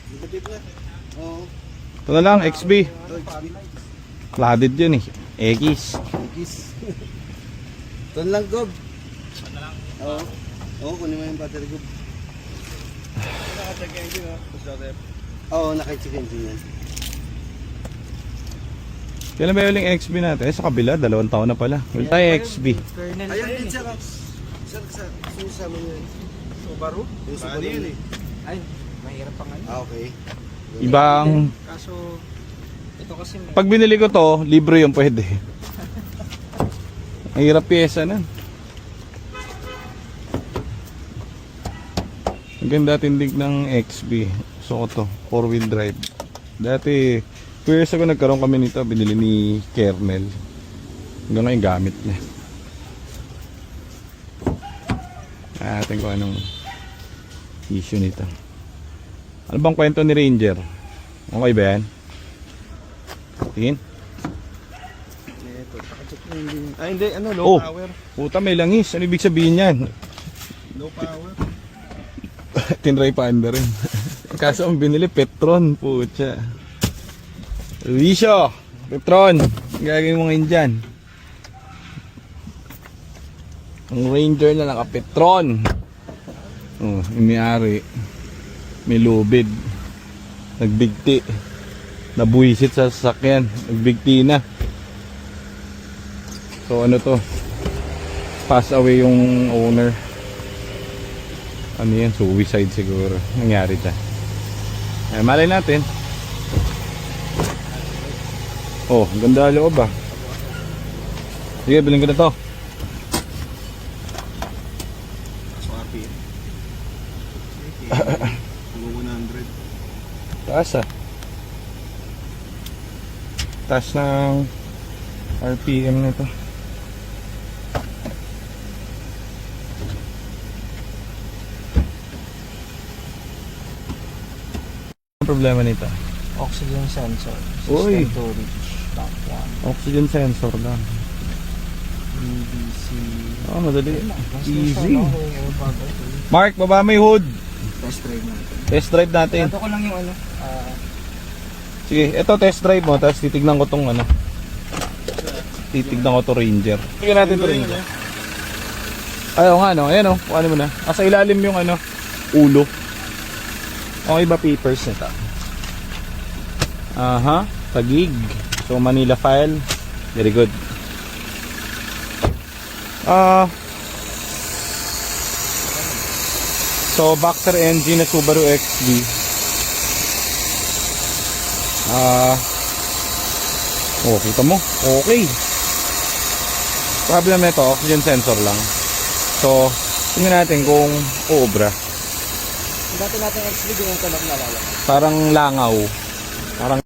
Lapit na. Oo. Ito na lang, XB. Flooded yun eh. X. Ito lang, Gob. Oo. Oo, kunin mo yung battery, Gob. Naka-check engine, ha? Oo, naka-check engine yan. Kailan ba yung XB natin? Sa kabila, 2 taon na pala. Wala tayo XB. Ayan din siya, Sir, sumusama niyo yun. Subaru? Yung Subaru yun eh. Ay, mahirap pa nga. Okay. Ibang... Kaso, ito kasi may... Pag binili ko to, libre yung pwede. Ang hirap pyesa nun. Ang ganda tindig ng XB. So ito, 4-wheel drive. Dati, 2 years ago nagkaroon kami nito. Binili ni Kernel. Hanggang ngayon gamit niya. Atin ko anong issue nito. Ano bang kwento ni Ranger? Okay ba yan? Tingin? Ito, naka-check engine. Ay, hindi, ano, low power. Puta, may langis. Ano ibig sabihin yan? Low power. Tinry pa under rin. Kaso ang binili, Petron. Pucha. Luisyo! Petron! Gagawin mo ngayon dyan. Ang Ranger na naka-Petron. Oh, yung may-ari. May lubid. Nagbigti. Nabuisit sa sasakyan. Nagbigti na. So ano to? Pass away yung owner. Ano yan? Suicide siguro. Nangyari dyan. Ay, malay natin. Oh, ganda loob ah. Sige, bilhin ko na to. Kaso RPM. 100. Taas ah. Taas ng RPM nito. Ang problema nito? Oxygen sensor. Uy. System storage. Top 1. Oxygen sensor lang. BBC. Oh, madali. Easy. Air bag. Mark, baba may hood. Test drive natin. Test drive natin. Ito ko lang yung ano. Sige, ito test drive mo, tapos titignan ko tong ano. Titignan ko to Ranger. Tignan natin to Ranger. Ayaw nga no, ayan o, ano mo na. Sa ilalim yung ano, ulo. Okay ba papers nito? Aha, tagig. So Manila file. Very good. So boxer engine na Subaru XV. Oh, kita mo? Okay. Problem nito, oxygen sensor lang. So, tingnan natin kung uubra. Dati natin XV yung kalak na lalaki. Parang langaw. Parang